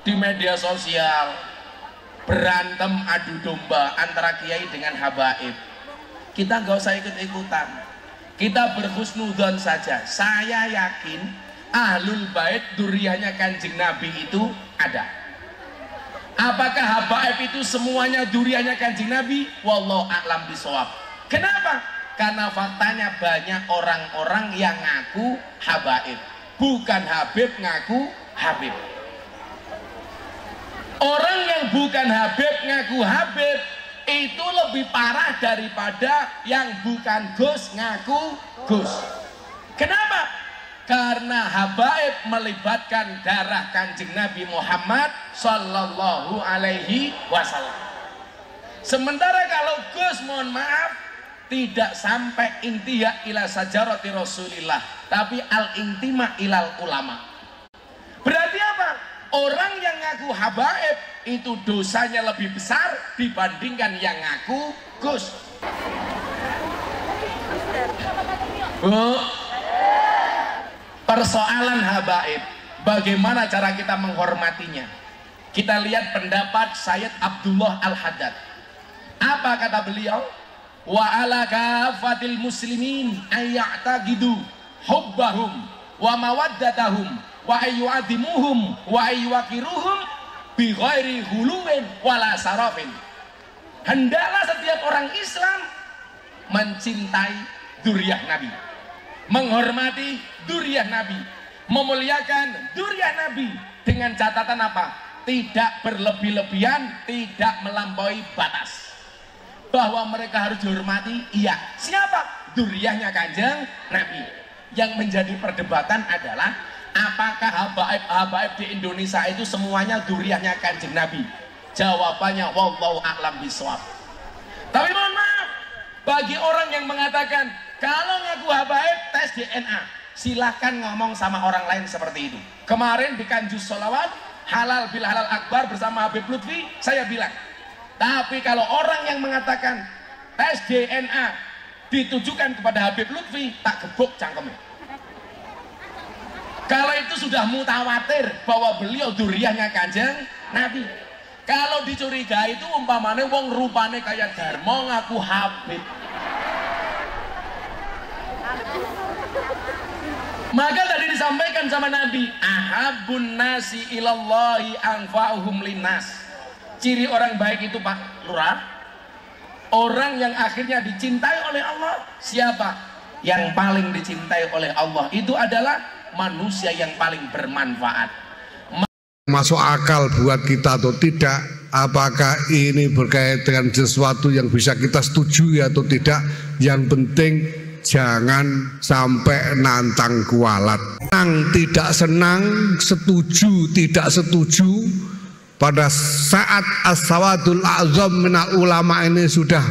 di media sosial berantem adu domba antara kiai dengan habaib. Kita nggak usah ikut-ikutan, kita berhusnudzon saja. Saya yakin ahlul bait duriyahnya Kanjeng Nabi itu ada. Apakah habaib itu semuanya duriyahnya Kanjeng Nabi? Wallahu a'lam bishawab. Kenapa? Karena faktanya banyak orang-orang yang ngaku habaib, bukan Habib ngaku Habib. Orang yang bukan Habib ngaku Habib itu lebih parah daripada yang bukan Gus ngaku Gus. Kenapa? Karena habaib melibatkan darah Kanjeng Nabi Muhammad Sallallahu Alaihi Wasallam. Sementara kalau Gus, mohon maaf, tidak sampai intiha ila sajarati Rasulillah, tapi al-intima ilal ulama. Berarti apa? Orang yang ngaku habaib itu dosanya lebih besar dibandingkan yang ngaku Gus. Bu, persoalan habaib, bagaimana cara kita menghormatinya? Kita lihat pendapat Sayyid Abdullah Al-Haddad. Apa kata beliau? Wa ala kafatil muslimin ayya'taqidu hubbahum wa mawaddatahum wa ayyu'adimuhum wa ayyuwakiruhum bi ghairi huluwin wala sarafin. Hendaklah setiap orang Islam mencintai dzurriyyah Nabi, menghormati dzurriyyah Nabi, memuliakan dzurriyyah Nabi dengan catatan apa? Tidak berlebih-lebihan, tidak melampaui batas. Bahwa mereka harus dihormati, iya. Siapa? Dzurriyyahnya Kanjeng Nabi. Yang menjadi perdebatan adalah apakah habaib di Indonesia itu semuanya dzurriyyahnya Kanjeng Nabi? Jawabannya wallahu a'lam bishawab. Tapi mohon maaf, bagi orang yang mengatakan kalau ngaku habaib tes DNA, silahkan ngomong sama orang lain seperti itu. Kemarin di Kanjus Sholawat halal bil halal akbar bersama Habib Lutfi, saya bilang, tapi kalau orang yang mengatakan tes DNA ditujukan kepada Habib Lutfi, tak gebuk cangkemnya. Kalau itu sudah mutawatir bahwa beliau dzurriyyahnya Kanjeng Nabi. Kalau dicurigai itu umpamanya wong rupane kayak Darmo ngaku Habib. Maka tadi disampaikan sama Nabi, ahabun nasi ilallahi anfa'uhum linnas. Ciri orang baik itu Pak Lurah, orang yang akhirnya dicintai oleh Allah. Siapa? Yang paling dicintai oleh Allah itu adalah manusia yang paling bermanfaat. Masuk akal buat kita atau tidak, apakah ini berkait dengan sesuatu yang bisa kita setujui atau tidak, yang penting jangan sampai nantang kualat. Senang tidak senang, setuju tidak setuju, pada saat as-sawadul a'zam minal ulama ini sudah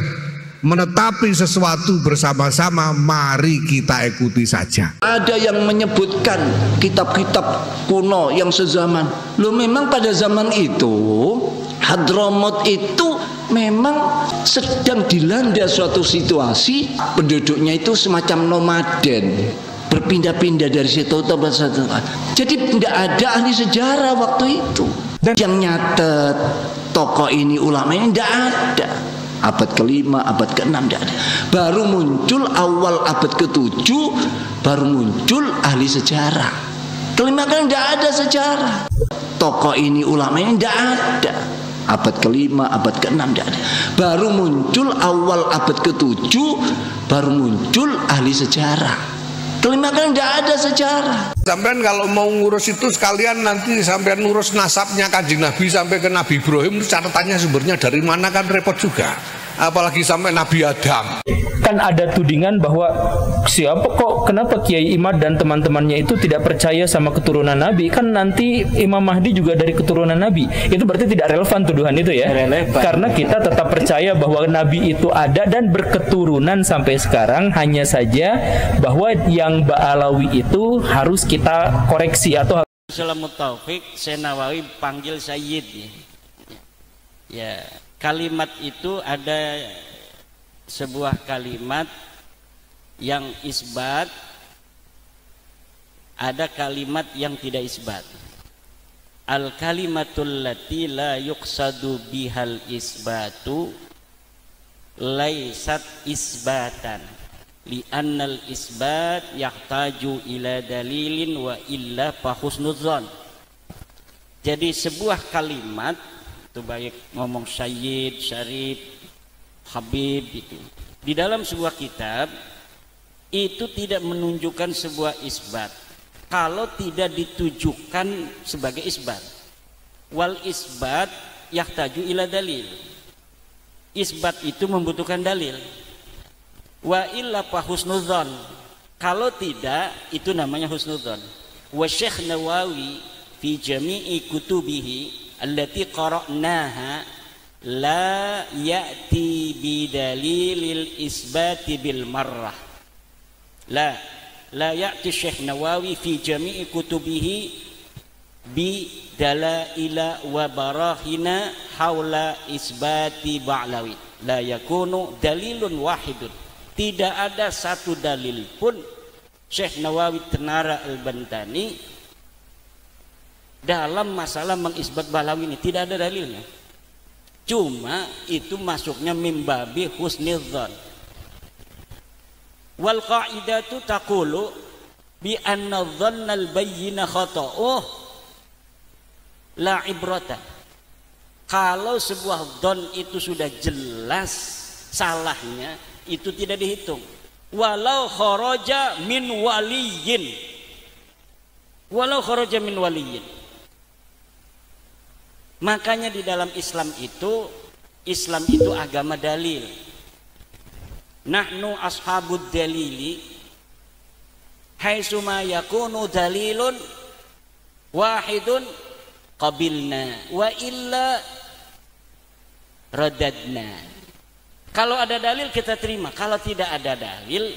menetapi sesuatu bersama-sama, mari kita ikuti saja. Ada yang menyebutkan kitab-kitab kuno yang sezaman. Loh, memang pada zaman itu Hadramaut itu memang sedang dilanda suatu situasi, penduduknya itu semacam nomaden, berpindah-pindah dari situ ke satu. Jadi tidak ada ahli sejarah waktu itu. Dan yang nyatet tokoh ini, ulama ini tidak ada. Abad ke-5, abad ke-6 tidak ada. Baru muncul awal abad ke-7, baru muncul ahli sejarah. Kelima kan tidak ada sejarah. Tokoh ini, ulama ini tidak ada. Abad ke-5, abad ke-6 tidak ada. Baru muncul awal abad ke-7, baru muncul ahli sejarah. Kelima kan tidak ada sejarah. Sampean kalau mau ngurus itu sekalian nanti sampean ngurus nasabnya Kanjeng Nabi sampai ke Nabi Ibrahim, catatannya sumbernya dari mana kan repot juga. Apalagi sampai Nabi Adam. Kan ada tudingan bahwa kenapa Kiai Imad dan teman-temannya itu tidak percaya sama keturunan Nabi? Kan nanti Imam Mahdi juga dari keturunan Nabi. Itu berarti tidak relevan tuduhan itu ya? Relevan. Karena kita tetap percaya bahwa Nabi itu ada dan berketurunan sampai sekarang. Hanya saja bahwa yang Ba'alawi itu harus kita koreksi atau Salamut Taufik, saya Nawawi panggil Sayyid ya. Kalimat itu ada sebuah kalimat yang isbat, ada kalimat yang tidak isbat. al kalimatul lati la yuqsadu bihal isbatu laisat isbatan li'annal isbat yahtaju ila dalilin wa illa fa husnudzon. Jadi sebuah kalimat itu baik ngomong sayyid, syarif, habib itu di dalam sebuah kitab itu tidak menunjukkan sebuah isbat kalau tidak ditujukan sebagai isbat. Wal isbat yahtaju ila dalil. Isbat itu membutuhkan dalil. Wa illa fa husnudzon. Kalau tidak itu namanya husnudzon. Wa Syekh Nawawi fi jami'i kutubihi allati qara'naha la ya'ti bi dalilil isbati bil marrah. La ya'ti Syekh Nawawi fi jami'i kutubihi bi dalaila wa barahina haula isbati ba'lawi. La yakunu dalilun wahidun. Tidak ada satu dalil pun Syekh Nawawi Tenara Al-Bantani dalam masalah mengisbat Ba'lawi ini, tidak ada dalilnya. Cuma itu masuknya mimbabi husnidzon. Wal qa'idatu taqulu bi anna dhannal bayyina khata'uh la ibrata. Kalau sebuah dhon itu sudah jelas salahnya, itu tidak dihitung. Walau kharaja min waliyin. Walau kharaja min waliyin. Makanya di dalam Islam itu agama dalil. Nahnu ashabud dalili haitsuma yakunu dalilun wahidun qabilna wa illa radadna. Kalau ada dalil kita terima, kalau tidak ada dalil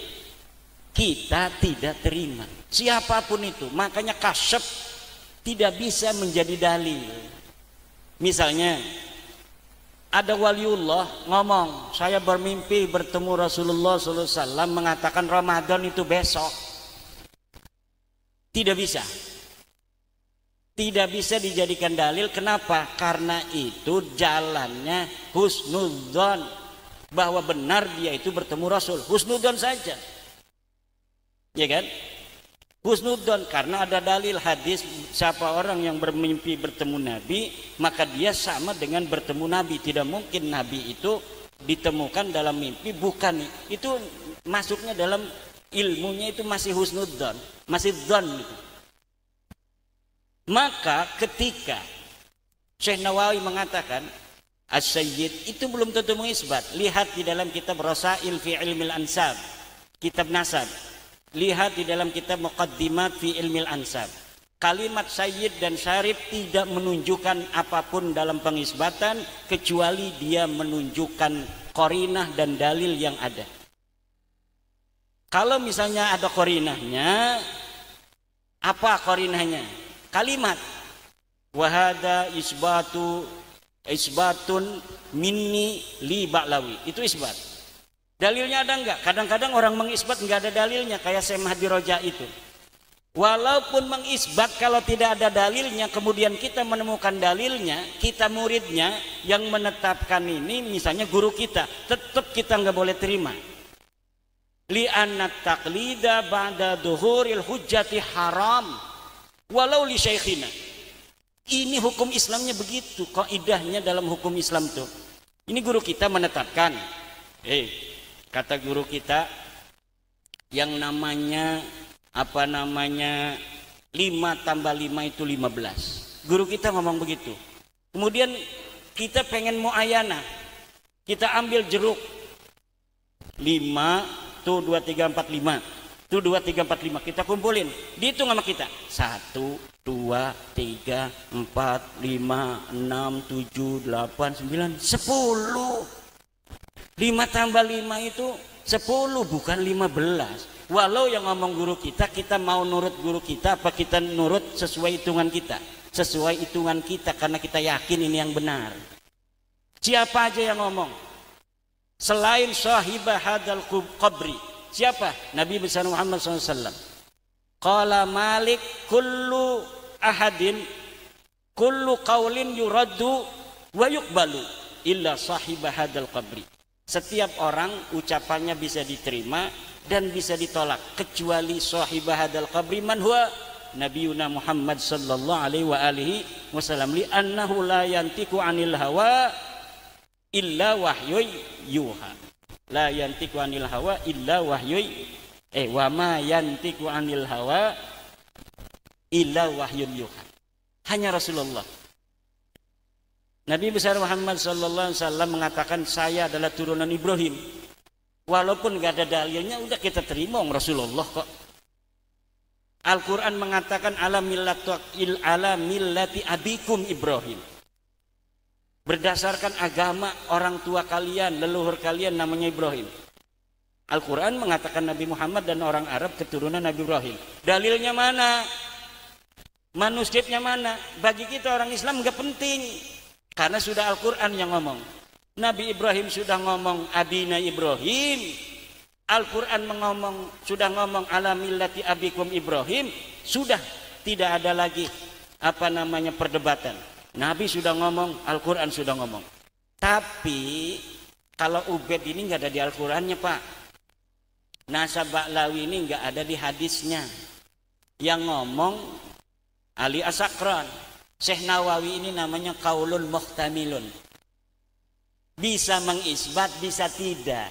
kita tidak terima. Siapapun itu, makanya kasyaf tidak bisa menjadi dalil. Misalnya ada waliullah ngomong, saya bermimpi bertemu Rasulullah SAW mengatakan Ramadan itu besok. Tidak bisa. Tidak bisa dijadikan dalil. Kenapa? Karena itu jalannya husnudzon, bahwa benar dia itu bertemu Rasul. Husnudzon saja, ya kan? Husnudzon karena ada dalil hadis, siapa orang yang bermimpi bertemu Nabi maka dia sama dengan bertemu Nabi. Tidak mungkin Nabi itu ditemukan dalam mimpi, bukan. Itu masuknya dalam ilmunya itu masih husnudzon, masih dzon gitu. Maka ketika Syekh Nawawi mengatakan as-sayyid itu belum tentu mengisbat. Lihat di dalam kitab Rasail fi Ilmil Ansab, kitab nasab. Lihat di dalam kitab Muqaddimat fi Ilmil Ansab. Kalimat sayyid dan syarif tidak menunjukkan apapun dalam pengisbatan kecuali dia menunjukkan qarinah dan dalil yang ada. Kalau misalnya ada qarinahnya, apa qarinahnya? Kalimat wahada isbatun minni li Ba'lawi, itu isbat. Dalilnya ada enggak? Kadang-kadang orang mengisbat enggak ada dalilnya, kayak Syekh Mahdi Roja itu. Walaupun mengisbat kalau tidak ada dalilnya, kemudian kita menemukan dalilnya, kita muridnya yang menetapkan ini, misalnya guru kita, tetap kita enggak boleh terima. Li'anna taqlida ba'da duhuril hujjati haram walau li syekhina. Ini hukum Islamnya begitu, kaidahnya dalam hukum Islam tuh. Ini guru kita menetapkan. Kata guru kita yang namanya 5 tambah 5 itu 15. Guru kita ngomong begitu. Kemudian kita pengen muayana. Kita ambil jeruk 5 tuh 2 3 4 5. Tuh 2 3 4 5 kita kumpulin. Dihitung sama kita. 1 2 3 4 5 6 7 8 9 10. 5 tambah 5 itu 10, bukan 15. Walau yang ngomong guru kita, kita mau nurut guru kita apa kita nurut sesuai hitungan kita? Sesuai hitungan kita karena kita yakin ini yang benar. Siapa aja yang ngomong? Selain sahibah hadal qabri. Siapa? Nabi besar Muhammad SAW. Qala Malik kullu ahadin kullu qaulin yuraddu wa yuqbalu illa sahibah hadzal qabri. Setiap orang ucapannya bisa diterima dan bisa ditolak kecuali sahibah hadzal qabri man huwa nabiyuna Muhammad sallallahu alaihi wa alihi wasallam li annahu la yantiqu anil hawa illa wahyu yuha. La yantiqu anil hawa illa wahyu wa ma yantiqu anil hawa illa wahyu yuha. Hanya Rasulullah. Nabi besar Muhammad sallallahu alaihi wasallam mengatakan saya adalah turunan Ibrahim. Walaupun gak ada dalilnya, udah kita terima Rasulullah kok. Al-Quran mengatakan ala millati abikum Ibrahim. Berdasarkan agama orang tua kalian, leluhur kalian namanya Ibrahim. Al-Quran mengatakan Nabi Muhammad dan orang Arab keturunan Nabi Ibrahim. Dalilnya mana? Manuskripnya mana? Bagi kita orang Islam gak penting. Karena sudah Al-Quran yang ngomong. Nabi Ibrahim sudah ngomong abina Ibrahim. Al-Quran sudah ngomong ala millati abikum Ibrahim. Sudah tidak ada lagi perdebatan. Nabi sudah ngomong, Al-Quran sudah ngomong. Tapi kalau Ubed ini nggak ada di Al-Qurannya Pak. Nasab Ba'lawi ini nggak ada di hadisnya. Yang ngomong Ali As-Sakran. Syekh Nawawi ini namanya qaulun muhtamilun. Bisa mengisbat, bisa tidak.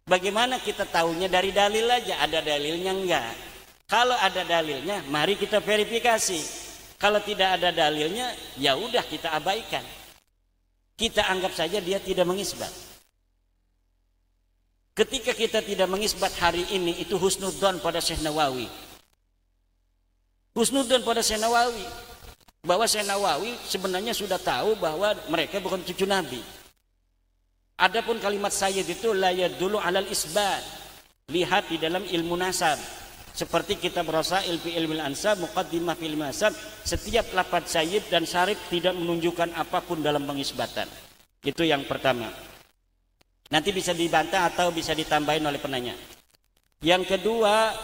Bagaimana kita tahunya dari dalil aja? Ada dalilnya enggak? Kalau ada dalilnya, mari kita verifikasi. Kalau tidak ada dalilnya, ya udah kita abaikan. Kita anggap saja dia tidak mengisbat. Ketika kita tidak mengisbat hari ini, itu husnudzon pada Syekh Nawawi. Husnudzon pada Syekh Nawawi. Bahwa Syekh Nawawi sebenarnya sudah tahu bahwa mereka bukan cucu Nabi. Adapun kalimat sayyid itu la yadullu alal isbat. Lihat di dalam ilmu nasab. Seperti kitab Rasail fi ilmil ansab, muqaddimah fi ilmil ansab, setiap lafaz sayyid dan syarif tidak menunjukkan apapun dalam pengisbatan. Itu yang pertama. Nanti bisa dibantah atau bisa ditambahin oleh penanya. Yang kedua,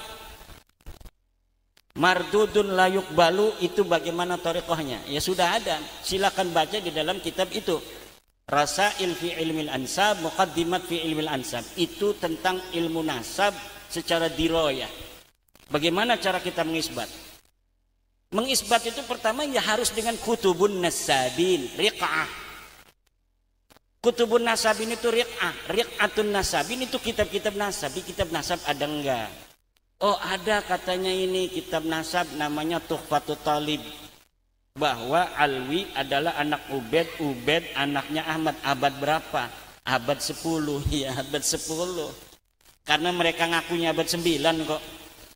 mardudun la yuqbalu itu bagaimana thariqahnya? Ya sudah ada. Silakan baca di dalam kitab itu. Rasail fi ilmil ansab, muqaddimat fi ilmil ansab. Itu tentang ilmu nasab secara diroyah. Bagaimana cara kita mengisbat? Mengisbat itu pertama ya harus dengan kutubun nasabin, riq'ah. Kutubun nasabin itu riq'ah. Riq'atun nasabin itu kitab-kitab nasab. Di kitab nasab ada enggak? Oh ada katanya ini kitab nasab namanya Tuhfatut Talib. Bahwa Alwi adalah anak Ubed, Ubed anaknya Ahmad. Abad berapa? Abad 10. Ya abad 10. Karena mereka ngakunya abad 9 kok.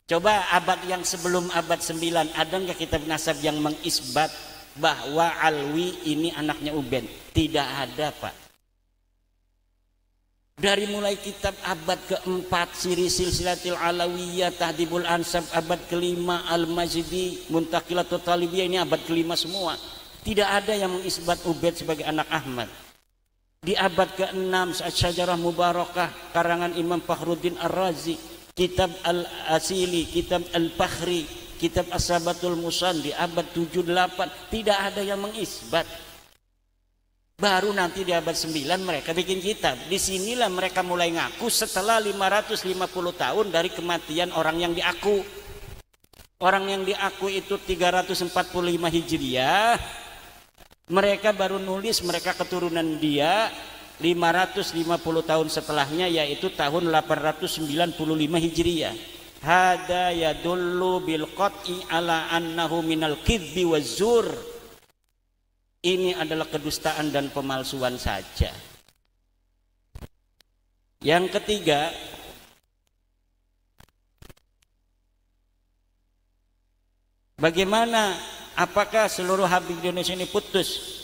Coba abad yang sebelum abad 9 ada nggak kitab nasab yang mengisbat bahwa Alwi ini anaknya Ubed? Tidak ada Pak. Dari mulai kitab abad keempat Siri Silsilatil Alawiyah, Tahdibul Ansab abad kelima, Al-Majdi, Muntaqilatul Talibiyah ini abad kelima semua. Tidak ada yang mengisbat Ubed sebagai anak Ahmad. Di abad ke-6 Syajarah Mubarakah karangan Imam Fakhruddin Ar-Razi, kitab Al-Asili, kitab Al-Fakhri, kitab As-Sabatul Musan di abad 7-8 tidak ada yang mengisbat. Baru nanti di abad 9 mereka bikin kitab. Disinilah mereka mulai ngaku setelah 550 tahun dari kematian orang yang diaku. Orang yang diaku itu 345 Hijriah. Mereka baru nulis mereka keturunan dia 550 tahun setelahnya, yaitu tahun 895 Hijriah. Hada yadullu bil qat'i ala annahu minal kidbi waz-zur. Ini adalah kedustaan dan pemalsuan saja. Yang ketiga, bagaimana? Apakah seluruh Habib di Indonesia ini putus?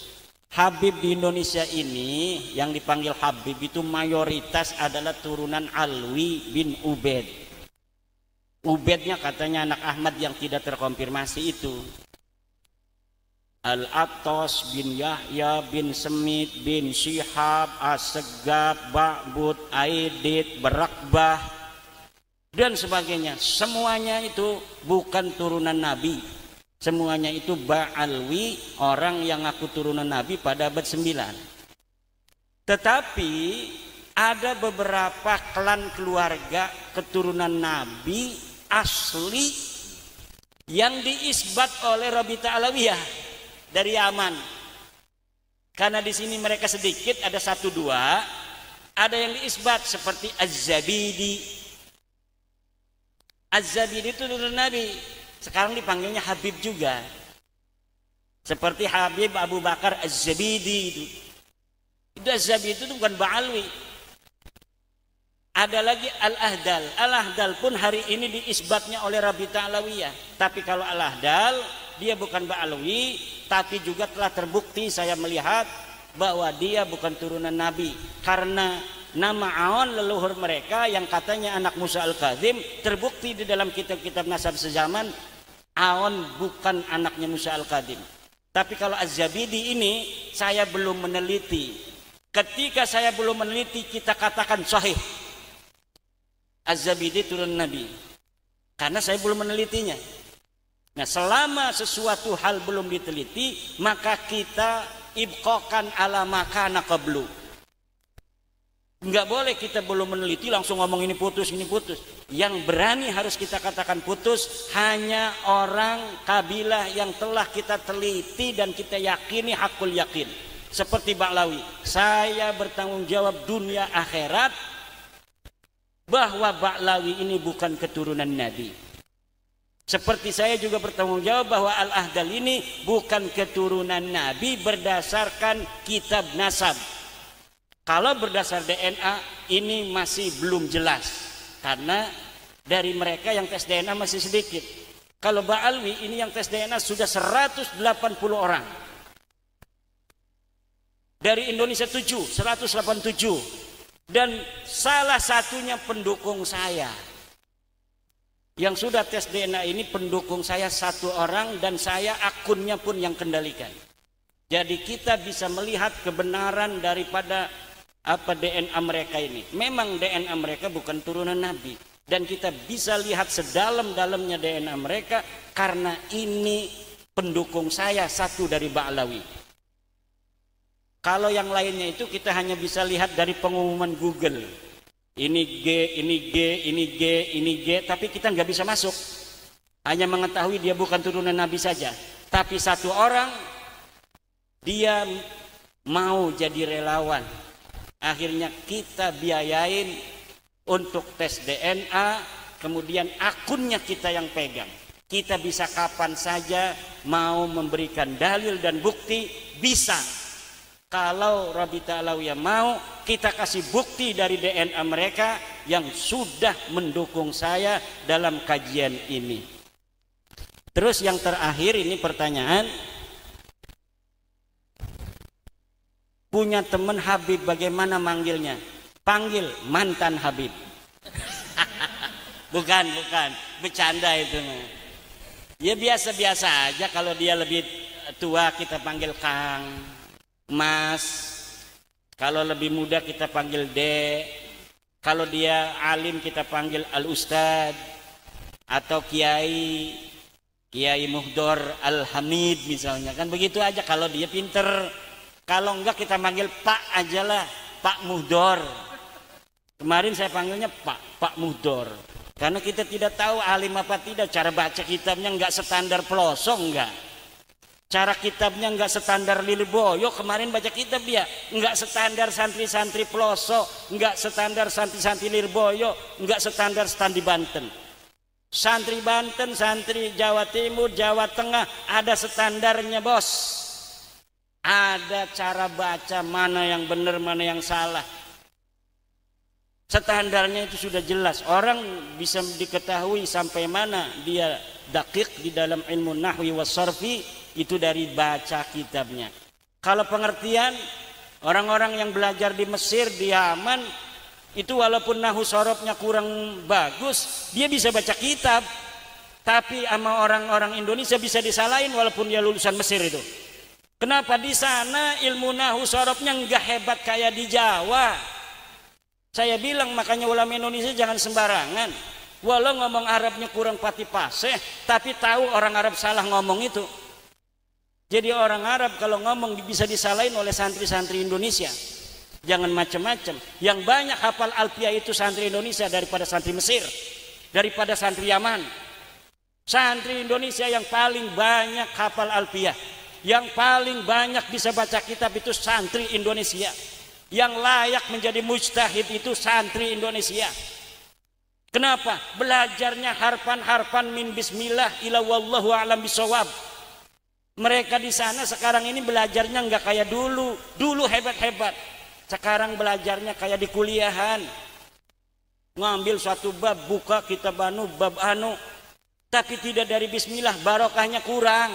Habib di Indonesia ini yang dipanggil Habib itu mayoritas adalah turunan Alwi bin Ubed. Ubednya katanya anak Ahmad yang tidak terkonfirmasi itu. Al-Attas bin Yahya bin Semit bin Syihab, As-Segab, Ba'bud, Aidit, Berakbah dan sebagainya. Semuanya itu bukan turunan Nabi. Semuanya itu Ba'alwi, orang yang ngaku turunan Nabi pada abad 9. Tetapi ada beberapa klan keluarga keturunan Nabi asli yang diisbat oleh Rabita Alawiyah dari Yaman. Karena di sini mereka sedikit, ada 1-2, ada yang diisbat seperti Az-Zabidi. Az-Zabidi itu turunan Nabi, sekarang dipanggilnya Habib juga. Seperti Habib Abu Bakar Az-Zabidi itu. Itu Az-Zabidi itu bukan Ba'alwi. Ada lagi Al-Ahdal. Al-Ahdal pun hari ini diisbatnya oleh Rabita Alawiyah. Tapi kalau Al-Ahdal, dia bukan Ba'alwi, tapi juga telah terbukti saya melihat bahwa dia bukan turunan Nabi. Karena nama Aon leluhur mereka yang katanya anak Musa Al-Kadzim, terbukti di dalam kitab-kitab nasab sezaman, Aon bukan anaknya Musa Al-Kadzim. Tapi kalau Az-Zabidi ini saya belum meneliti. Ketika saya belum meneliti, kita katakan sahih Az-Zabidi turun Nabi, karena saya belum menelitinya. Nah, selama sesuatu hal belum diteliti, maka kita ibqakan ala makana qablu. Enggak boleh kita belum meneliti langsung ngomong ini putus, ini putus. Yang berani harus kita katakan putus hanya orang kabilah yang telah kita teliti dan kita yakini hakul yakin. Seperti Ba'lawi, saya bertanggung jawab dunia akhirat bahwa Ba'lawi ini bukan keturunan Nabi. Seperti saya juga bertanggung jawab bahwa Al-Ahdal ini bukan keturunan Nabi berdasarkan kitab nasab. Kalau berdasar DNA ini masih belum jelas, karena dari mereka yang tes DNA masih sedikit. Kalau Ba'alwi ini yang tes DNA sudah 180 orang. Dari Indonesia 187. Dan salah satunya pendukung saya. Yang sudah tes DNA ini pendukung saya 1 orang, dan saya akunnya pun yang kendalikan. Jadi kita bisa melihat kebenaran daripada DNA mereka ini. Memang DNA mereka bukan turunan Nabi, dan kita bisa lihat sedalam-dalamnya DNA mereka, karena ini pendukung saya 1 dari Ba'lawi. Kalau yang lainnya itu kita hanya bisa lihat dari pengumuman Google. Ini G, ini G, ini G, ini G, tapi kita nggak bisa masuk. Hanya mengetahui dia bukan turunan Nabi saja. Tapi 1 orang, dia mau jadi relawan. Akhirnya kita biayain untuk tes DNA, kemudian akunnya kita yang pegang. Kita bisa kapan saja mau memberikan dalil dan bukti, bisa. Kalau Rabita Alawiyah mau, kita kasih bukti dari DNA mereka yang sudah mendukung saya dalam kajian ini. Terus yang terakhir ini pertanyaan, punya teman Habib, bagaimana manggilnya? Panggil mantan Habib. bukan, bercanda itu. Ya biasa-biasa aja, kalau dia lebih tua kita panggil Kang, Mas. Kalau lebih muda kita panggil Dek. Kalau dia alim kita panggil Al-Ustad atau Kiai Muhdor Al-Hamid misalnya. Kan begitu aja kalau dia pinter. Kalau enggak kita panggil Pak aja lah, Pak Muhdor. Kemarin saya panggilnya Pak Muhdor. Karena kita tidak tahu alim apa tidak, cara baca kitabnya enggak standar pelosok enggak. Cara kitabnya enggak standar Lirboyo, kemarin baca kitab dia enggak standar santri-santri pelosok, enggak standar santri-santri Lirboyo, enggak standar standi Banten. Santri Banten, santri Jawa Timur, Jawa Tengah ada standarnya, bos. Ada cara baca mana yang benar, mana yang salah. Standarnya itu sudah jelas. Orang bisa diketahui sampai mana dia dakik di dalam ilmu nahwi was sarfi itu dari baca kitabnya. Kalau pengertian, orang-orang yang belajar di Mesir, di Yaman, itu walaupun nahu sorobnya kurang bagus, dia bisa baca kitab. Tapi sama orang-orang Indonesia bisa disalahin walaupun dia lulusan Mesir itu. Kenapa? Di sana ilmu nahu sorobnya enggak hebat kayak di Jawa. Saya bilang makanya ulama Indonesia jangan sembarangan. Walau ngomong Arabnya kurang pati paseh, tapi tahu orang Arab salah ngomong itu. Jadi orang Arab kalau ngomong bisa disalahin oleh santri-santri Indonesia. Jangan macam-macam. Yang banyak hafal Alfiah itu santri Indonesia daripada santri Mesir, daripada santri Yaman. Santri Indonesia yang paling banyak hafal Alfiah, yang paling banyak bisa baca kitab itu santri Indonesia. Yang layak menjadi mujtahid itu santri Indonesia. Kenapa? Belajarnya harfan-harfan min bismillah ila wallahu a'lam bisawab. Mereka di sana sekarang ini belajarnya nggak kayak dulu. Dulu hebat-hebat. Sekarang belajarnya kayak di kuliahan. Ngambil suatu bab, buka kitab bab anu, tapi tidak dari bismillah, barokahnya kurang.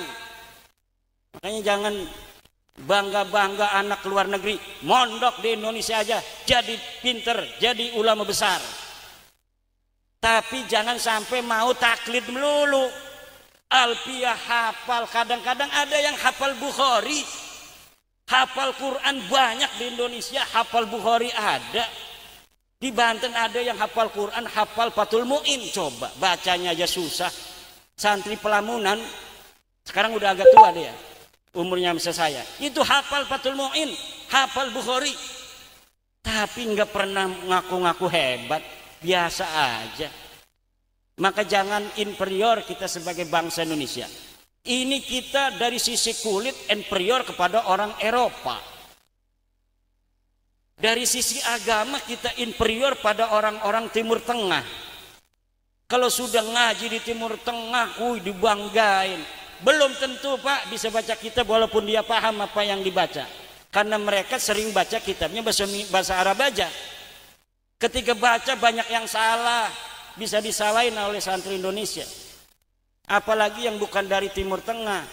Makanya jangan bangga-bangga anak luar negeri, mondok di Indonesia aja, jadi pinter, jadi ulama besar. Tapi jangan sampai mau taklid melulu. Alfiah hafal, kadang-kadang ada yang hafal Bukhari, hafal Quran banyak di Indonesia, hafal Bukhari ada. Di Banten ada yang hafal Quran, hafal Fathul Mu'in, coba bacanya aja susah. Santri Pelamunan, sekarang udah agak tua dia, umurnya masa saya, itu hafal Fathul Mu'in, hafal Bukhari, tapi nggak pernah ngaku-ngaku hebat, biasa aja. Maka jangan inferior kita sebagai bangsa Indonesia. Ini kita dari sisi kulit inferior kepada orang Eropa. Dari sisi agama kita inferior pada orang-orang Timur Tengah. Kalau sudah ngaji di Timur Tengah, dibanggain. Belum tentu Pak bisa baca kitab walaupun dia paham apa yang dibaca. Karena mereka sering baca kitabnya bahasa Arab aja. Ketika baca banyak yang salah, bisa disalahin oleh santri Indonesia. Apalagi yang bukan dari Timur Tengah,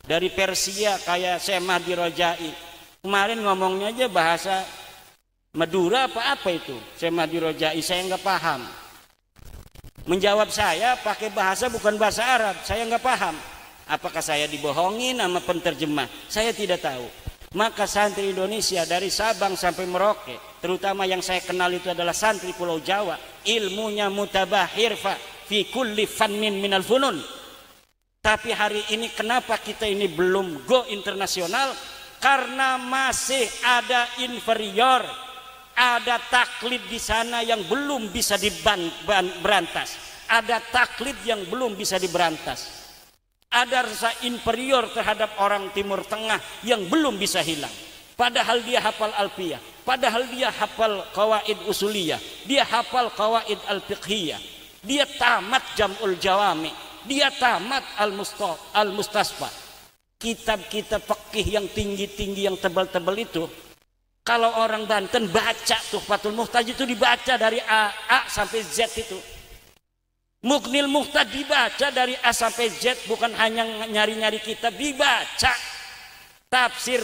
dari Persia kayak Syekh Mahdi Rojai. Kemarin ngomongnya aja bahasa Madura apa itu? Syekh Mahdi Rojai, saya nggak paham. Menjawab saya pakai bahasa bukan bahasa Arab, saya nggak paham. Apakah saya dibohongin sama penterjemah? Saya tidak tahu. Maka santri Indonesia dari Sabang sampai Merauke, terutama yang saya kenal itu adalah santri Pulau Jawa, ilmunya mutabahir fi kulli fannin minal funun. Tapi hari ini kenapa kita ini belum go internasional? Karena masih ada inferior, ada taklid di sana yang belum bisa diberantas, ada taklid yang belum bisa diberantas. Ada rasa inferior terhadap orang Timur Tengah yang belum bisa hilang. Padahal dia hafal Alfiah, padahal dia hafal Qawaid Usuliyah, dia hafal Qawaid Al-Fiqhiyah, dia tamat Jam'ul Jawami, dia tamat Al-Mustasfa. Kitab-kitab fikih yang tinggi-tinggi, yang tebal-tebal itu, kalau orang Banten baca tuh Fathul Muhtaj itu dibaca dari A sampai Z itu. Mughnil Muhtad dibaca dari A sampai Z, bukan hanya nyari-nyari kitab, dibaca. Tafsir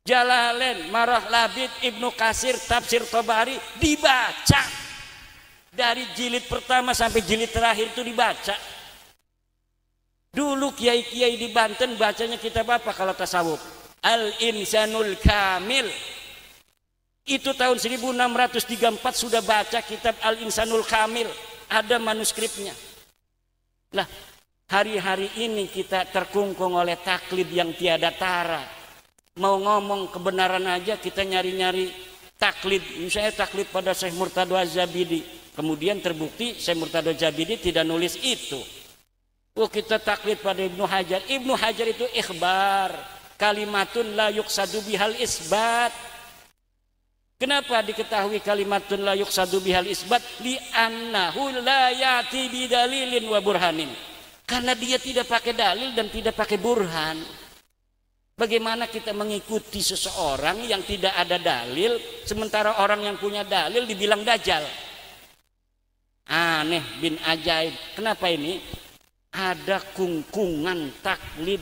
Jalalain, Marah Labid, Ibnu Katsir, Tafsir Tabari dibaca. Dari jilid pertama sampai jilid terakhir itu dibaca. Dulu kiai-kiai di Banten bacanya kitab apa kalau tasawuf? Al-Insanul Kamil. Itu tahun 1634 sudah baca kitab Al-Insanul Kamil. Ada manuskripnya. Lah, hari-hari ini kita terkungkung oleh taklid yang tiada tara. Mau ngomong kebenaran aja kita nyari-nyari taklid. Misalnya taklid pada Syekh Murtado Az-Zabidi. Kemudian terbukti Syekh Murtado Az-Zabidi tidak nulis itu. Oh, kita taklid pada Ibnu Hajar. Ibnu Hajar itu ikhbar. Kalimatun la yuqsadu bihal isbat. Kenapa diketahui kalimatun la yuqsadu bihal isbat? Li'annahu la yati bidalilin wa burhanin. Karena dia tidak pakai dalil dan tidak pakai burhan. Bagaimana kita mengikuti seseorang yang tidak ada dalil, sementara orang yang punya dalil dibilang dajjal? Aneh bin ajaib. Kenapa ini? Ada kungkungan taklid,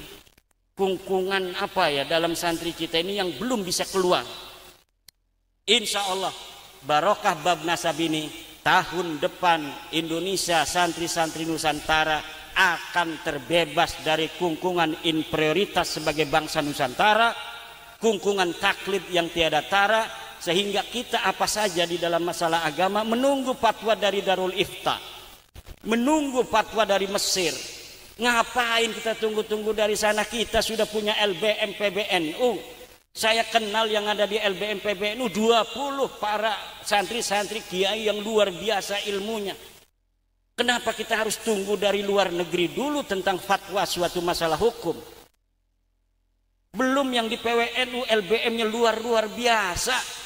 kungkungan apa ya dalam santri kita ini yang belum bisa keluar. Insya Allah barokah bab nasab ini, tahun depan Indonesia santri-santri Nusantara akan terbebas dari kungkungan inferioritas sebagai bangsa Nusantara, kungkungan taklid yang tiada tara, sehingga kita apa saja di dalam masalah agama menunggu fatwa dari Darul Ifta, menunggu fatwa dari Mesir. Ngapain kita tunggu-tunggu dari sana? Kita sudah punya LBM PBNU. Saya kenal yang ada di LBM PBNU 20 para santri-santri kiai yang luar biasa ilmunya. Kenapa kita harus tunggu dari luar negeri dulu tentang fatwa suatu masalah hukum? Belum yang di PWNU LBM-nya luar biasa.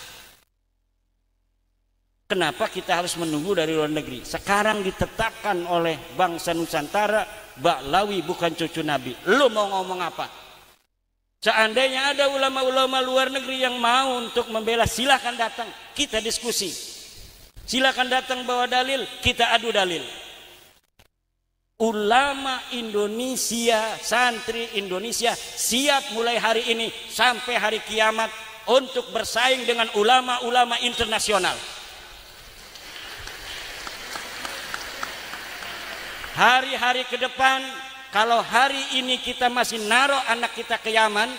Kenapa kita harus menunggu dari luar negeri? Sekarang ditetapkan oleh bangsa Nusantara, Ba'lawi bukan cucu Nabi. Lu mau ngomong apa? Seandainya ada ulama-ulama luar negeri yang mau untuk membela, silakan datang, kita diskusi. Silakan datang bawa dalil, kita adu dalil. Ulama Indonesia, santri Indonesia siap mulai hari ini sampai hari kiamat untuk bersaing dengan ulama-ulama internasional. Hari-hari ke depan, kalau hari ini kita masih naruh anak kita ke Yaman,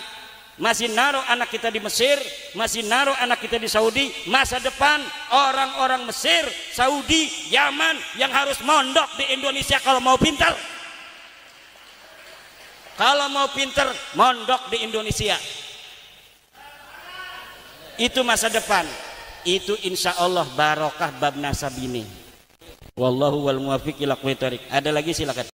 masih naruh anak kita di Mesir, masih naruh anak kita di Saudi, masa depan orang-orang Mesir, Saudi, Yaman yang harus mondok di Indonesia kalau mau pintar. Kalau mau pintar, mondok di Indonesia. Itu masa depan. Itu insya Allah barokah bab nasab ini. Wallahu wal muwaffiq ila aqwamit thoriq. Ada lagi silakan.